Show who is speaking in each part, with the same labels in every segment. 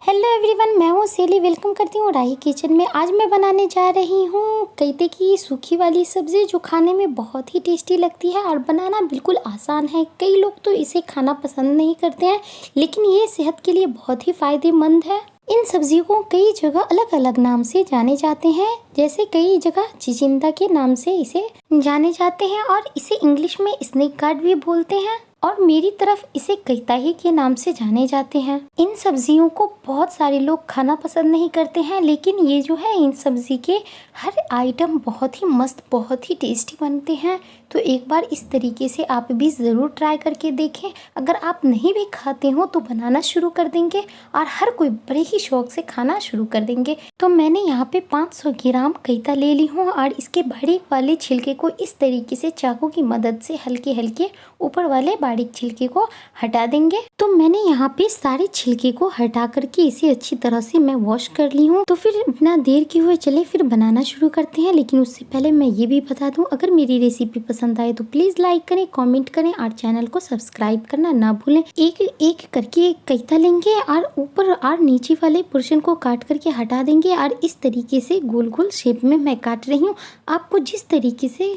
Speaker 1: Hello everyone, मैं हूँ सेली। वेलकम करती हूँ राही किचन में। आज मैं बनाने जा रही हूँ कईते की सूखी वाली सब्ज़ी, जो खाने में बहुत ही टेस्टी लगती है और बनाना बिल्कुल आसान है। कई लोग तो इसे खाना पसंद नहीं करते हैं, लेकिन ये सेहत के लिए बहुत ही फ़ायदेमंद है। इन सब्जियों को कई जगह अलग अलग नाम से जाने जाते हैं, जैसे कई जगह चिचिंदा के नाम से इसे जाने जाते हैं और इसे इंग्लिश में स्नेक गार्ड भी बोलते हैं, और मेरी तरफ इसे कईताही के नाम से जाने जाते हैं। इन सब्जियों को बहुत सारे लोग खाना पसंद नहीं करते हैं, लेकिन ये जो है इन सब्जी के हर आइटम बहुत ही मस्त, बहुत ही टेस्टी बनते हैं। तो एक बार इस तरीके से आप भी ज़रूर ट्राई करके देखें। अगर आप नहीं भी खाते हो तो बनाना शुरू कर देंगे और हर कोई बड़े ही शौक से खाना शुरू कर देंगे। तो मैंने यहाँ पे 500 ग्राम कईता ले ली हूँ और इसके बारीक वाले छिलके को इस तरीके से चाकू की मदद से हल्के हल्के ऊपर वाले बारीक छिलके को हटा देंगे। तो मैंने यहाँ पे सारे छिलके को हटा करके इसे अच्छी तरह से मैं वॉश कर ली हूँ। तो फिर बिना देर किए हुए चले फिर बनाना शुरू करते हैं। लेकिन उससे पहले मैं ये भी बता दूँ, अगर मेरी रेसिपी पसंद आए तो प्लीज़ लाइक करें, कमेंट करें और चैनल को सब्सक्राइब करना ना भूलें। एक एक करके कईता लेंगे और ऊपर और नीचे वाले पोर्शन को काट करके हटा देंगे और इस तरीके से गोल गोल शेप में मैं काट रही हूँ। आपको जिस तरीके से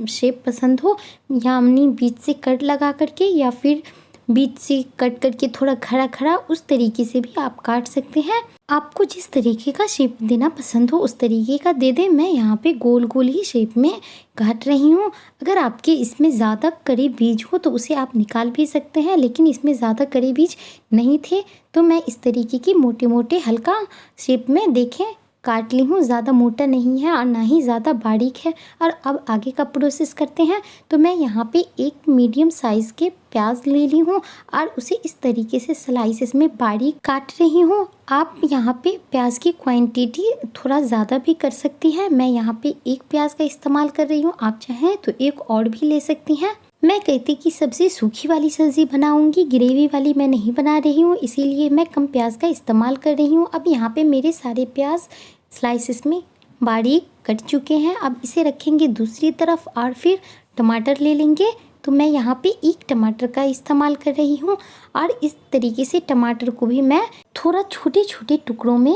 Speaker 1: शेप पसंद हो, या अपनी बीच से कट लगा करके या फिर बीच से कट करके थोड़ा खड़ा खड़ा, उस तरीके से भी आप काट सकते हैं। आपको जिस तरीके का शेप देना पसंद हो उस तरीके का दे दें। मैं यहाँ पे गोल गोल ही शेप में काट रही हूँ। अगर आपके इसमें ज़्यादा कड़ी बीज हो तो उसे आप निकाल भी सकते हैं, लेकिन इसमें ज़्यादा कड़ी बीज नहीं थे तो मैं इस तरीके की मोटे मोटे हल्का शेप में देखें काट ली हूँ। ज़्यादा मोटा नहीं है और ना ही ज़्यादा बारीक है। और अब आगे का प्रोसेस करते हैं। तो मैं यहाँ पे एक मीडियम साइज़ के प्याज ले ली हूँ और उसे इस तरीके से स्लाइसेस में बारीक काट रही हूँ। आप यहाँ पे प्याज की क्वांटिटी थोड़ा ज़्यादा भी कर सकती हैं। मैं यहाँ पे एक प्याज का इस्तेमाल कर रही हूँ, आप चाहें तो एक और भी ले सकती हैं। मैं कईते की सब्ज़ी सूखी वाली सब्ज़ी बनाऊंगी, ग्रेवी वाली मैं नहीं बना रही हूँ, इसीलिए मैं कम प्याज का इस्तेमाल कर रही हूँ। अब यहाँ पे मेरे सारे प्याज स्लाइसेस में बारीक कट चुके हैं। अब इसे रखेंगे दूसरी तरफ और फिर टमाटर ले लेंगे। तो मैं यहाँ पे एक टमाटर का इस्तेमाल कर रही हूँ और इस तरीके से टमाटर को भी मैं थोड़ा छोटे छोटे टुकड़ों में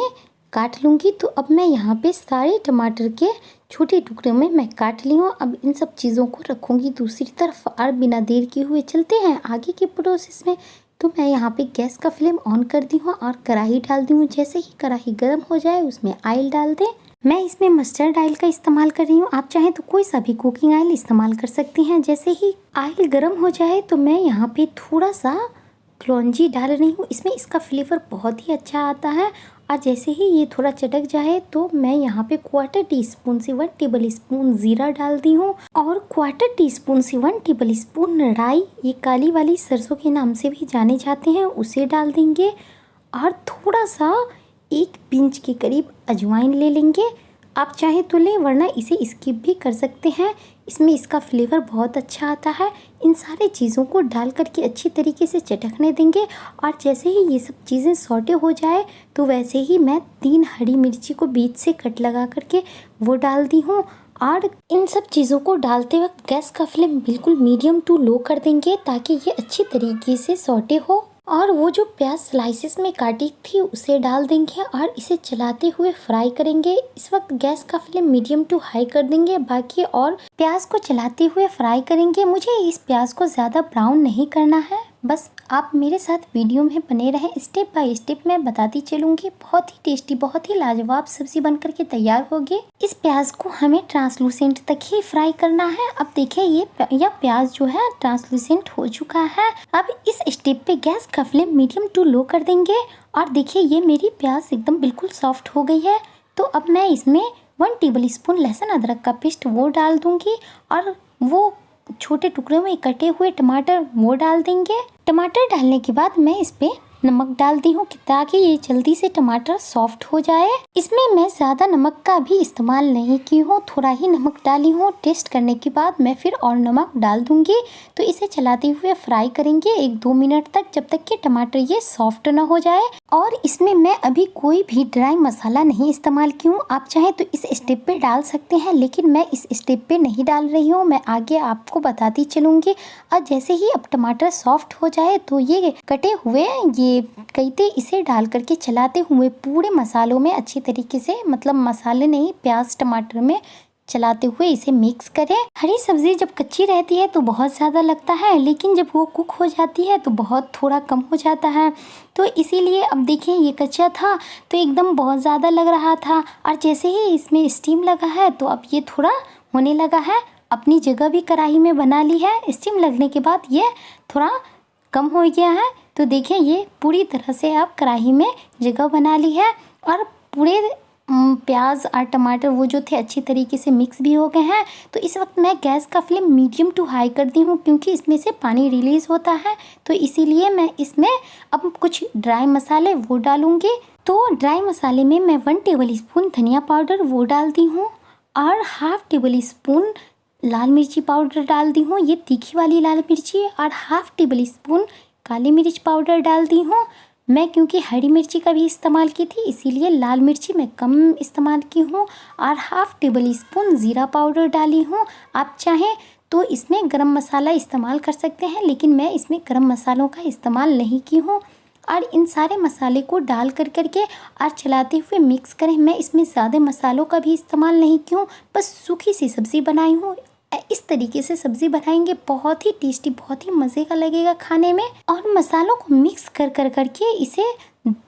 Speaker 1: काट लूँगी। तो अब मैं यहाँ पे सारे टमाटर के छोटे टुकड़ों में मैं काट ली हूँ। अब इन सब चीज़ों को रखूँगी दूसरी तरफ और बिना देर किए हुए चलते हैं आगे के प्रोसेस में। तो मैं यहाँ पे गैस का फ्लेम ऑन कर दी हूँ और कढ़ाई डाल दी हूँ। जैसे ही कढ़ाई गर्म हो जाए उसमें ऑयल डाल दें। मैं इसमें मस्टर्ड ऑयल का इस्तेमाल कर रही हूँ, आप चाहें तो कोई सा भी कुकिंग ऑयल इस्तेमाल कर सकती हैं। जैसे ही ऑयल गर्म हो जाए तो मैं यहाँ पे थोड़ा सा कलौंजी डाल रही हूँ, इसमें इसका फ्लेवर बहुत ही अच्छा आता है। और जैसे ही ये थोड़ा चटक जाए तो मैं यहाँ पे 1/4 टीस्पून से 1 टेबल स्पून ज़ीरा डाल दी हूँ और 1/4 टीस्पून से 1 टेबल स्पून राई, ये काली वाली सरसों के नाम से भी जाने जाते हैं, उसे डाल देंगे। और थोड़ा सा 1 पिंच के करीब अजवाइन ले लेंगे, आप चाहे तो लें वरना इसे स्किप भी कर सकते हैं, इसमें इसका फ्लेवर बहुत अच्छा आता है। इन सारी चीज़ों को डाल करके अच्छी तरीके से चटकने देंगे और जैसे ही ये सब चीज़ें सौटे हो जाए तो वैसे ही मैं 3 हरी मिर्ची को बीच से कट लगा करके वो डाल दी हूँ। और इन सब चीज़ों को डालते वक्त गैस का फ्लेम बिल्कुल मीडियम टू लो कर देंगे ताकि ये अच्छी तरीके से सौटे हो। और वो जो प्याज स्लाइसेस में काटी थी उसे डाल देंगे और इसे चलाते हुए फ्राई करेंगे। इस वक्त गैस का फ्लेम मीडियम टू हाई कर देंगे बाकी, और प्याज को चलाते हुए फ्राई करेंगे। मुझे इस प्याज को ज़्यादा ब्राउन नहीं करना है, बस आप मेरे साथ वीडियो में बने रहें। स्टेप बाय स्टेप मैं बताती चलूँगी। बहुत ही टेस्टी, बहुत ही लाजवाब सब्जी बनकर के तैयार होगी। इस प्याज को हमें ट्रांसलूसेंट तक ही फ्राई करना है। अब देखिए यह प्याज जो है ट्रांसलूसेंट हो चुका है। अब इस स्टेप पे गैस का फ्लेम मीडियम टू लो कर देंगे और देखिए ये मेरी प्याज एकदम बिल्कुल सॉफ्ट हो गई है। तो अब मैं इसमें 1 टेबल स्पून लहसुन अदरक का पेस्ट वो डाल दूँगी और वो छोटे टुकड़ों में कटे हुए टमाटर वो डाल देंगे। टमाटर डालने के बाद मैं इस पे नमक डाल दी हूँ ताकि ये जल्दी से टमाटर सॉफ्ट हो जाए। इसमें मैं ज़्यादा नमक का भी इस्तेमाल नहीं की हूँ, थोड़ा ही नमक डाली हूँ। टेस्ट करने के बाद मैं फिर और नमक डाल दूँगी। तो इसे चलाते हुए फ्राई करेंगे 1-2 मिनट तक, जब तक कि टमाटर ये सॉफ्ट ना हो जाए। और इसमें मैं अभी कोई भी ड्राई मसाला नहीं इस्तेमाल की हूँ, आप चाहें तो इस स्टेप पे डाल सकते हैं, लेकिन मैं इस स्टेप पे नहीं डाल रही हूँ, मैं आगे आपको बताती चलूँगी। और जैसे ही अब टमाटर सॉफ्ट हो जाए तो ये कटे हुए ये ये कईते इसे डाल करके चलाते हुए पूरे मसालों में अच्छी तरीके से, मतलब मसाले नहीं, प्याज टमाटर में चलाते हुए इसे मिक्स करें। हरी सब्जी जब कच्ची रहती है तो बहुत ज़्यादा लगता है, लेकिन जब वो कुक हो जाती है तो बहुत थोड़ा कम हो जाता है। तो इसीलिए अब देखिए ये कच्चा था तो एकदम बहुत ज़्यादा लग रहा था, और जैसे ही इसमें स्टीम लगा है तो अब ये थोड़ा होने लगा है। अपनी जगह भी कढ़ाई में बना ली है। स्टीम लगने के बाद ये थोड़ा कम हो गया है। तो देखिए ये पूरी तरह से अब कढ़ाई में जगह बना ली है, और पूरे प्याज और टमाटर वो जो थे अच्छी तरीके से मिक्स भी हो गए हैं। तो इस वक्त मैं गैस का फ्लेम मीडियम टू हाई कर दी हूँ, क्योंकि इसमें से पानी रिलीज़ होता है। तो इसीलिए मैं इसमें अब कुछ ड्राई मसाले वो डालूँगी। तो ड्राई मसाले में मैं 1 टेबल स्पून धनिया पाउडर वो डालती हूँ, और हाफ़ टेबल स्पून लाल मिर्ची पाउडर डाल दी हूँ, ये तीखी वाली लाल मिर्ची, और हाफ़ टेबल स्पून काली मिर्च पाउडर डाल दी हूँ। मैं क्योंकि हरी मिर्ची का भी इस्तेमाल की थी, इसीलिए लाल मिर्ची मैं कम इस्तेमाल की हूँ, और हाफ़ टेबल स्पून ज़ीरा पाउडर डाली हूँ। आप चाहें तो इसमें गरम मसाला इस्तेमाल कर सकते हैं, लेकिन मैं इसमें गरम मसालों का इस्तेमाल नहीं की हूँ। और इन सारे मसाले को डाल करके और चलाते हुए मिक्स करें। मैं इसमें ज़्यादा मसालों का भी इस्तेमाल नहीं की हूँ, बस सूखी सी सब्ज़ी बनाई हूँ। इस तरीके से सब्ज़ी बनाएंगे बहुत ही टेस्टी, बहुत ही मज़े का लगेगा खाने में। और मसालों को मिक्स करके इसे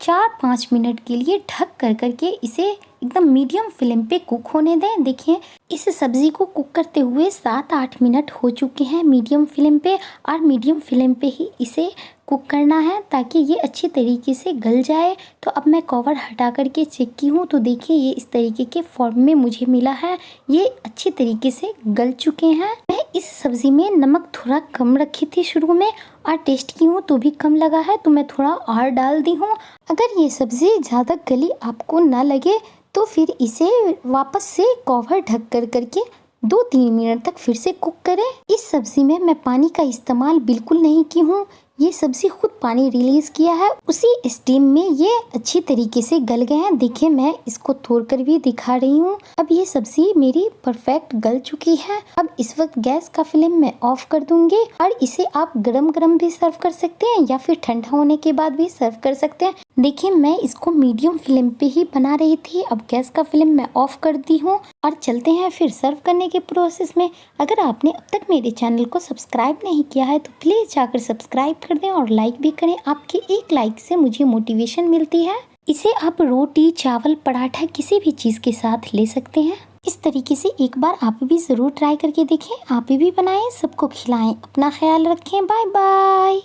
Speaker 1: 4-5 मिनट के लिए ढक करके इसे एकदम मीडियम फ्लेम पे कुक होने दें। देखिए इस सब्ज़ी को कुक करते हुए 7-8 मिनट हो चुके हैं मीडियम फ्लेम पे, और मीडियम फ्लेम पे ही इसे कुक करना है ताकि ये अच्छी तरीके से गल जाए। तो अब मैं कवर हटा करके चेक की हूँ, तो देखिए ये इस तरीके के फॉर्म में मुझे मिला है। ये अच्छी तरीके से गल चुके हैं। मैं इस सब्ज़ी में नमक थोड़ा कम रखी थी शुरू में, और टेस्ट की हूँ तो भी कम लगा है, तो मैं थोड़ा और डाल दी हूँ। अगर ये सब्ज़ी ज़्यादा गली आपको ना लगे तो फिर इसे वापस से कवर ढक करके 2-3 मिनट तक फिर से कुक करें। इस सब्ज़ी में मैं पानी का इस्तेमाल बिल्कुल नहीं की हूँ। ये सब्ज़ी खुद पानी रिलीज़ किया है, उसी स्टीम में ये अच्छी तरीके से गल गए हैं। देखिए मैं इसको तोड़कर भी दिखा रही हूँ। अब ये सब्ज़ी मेरी परफेक्ट गल चुकी है। अब इस वक्त गैस का फ्लेम मैं ऑफ कर दूंगी, और इसे आप गरम गरम भी सर्व कर सकते हैं या फिर ठंडा होने के बाद भी सर्व कर सकते हैं। देखिए मैं इसको मीडियम फ्लेम पे ही बना रही थी। अब गैस का फ्लेम मैं ऑफ कर दी हूँ, और चलते हैं फिर सर्व करने के प्रोसेस में। अगर आपने अब तक मेरे चैनल को सब्सक्राइब नहीं किया है तो प्लीज़ जाकर सब्सक्राइब कर दें और लाइक भी करें। आपके एक लाइक से मुझे मोटिवेशन मिलती है। इसे आप रोटी, चावल, पराठा किसी भी चीज़ के साथ ले सकते हैं। इस तरीके से एक बार आप भी ज़रूर ट्राई करके देखें। आप भी बनाएं, सबको खिलाएं। अपना ख्याल रखें। Bye bye.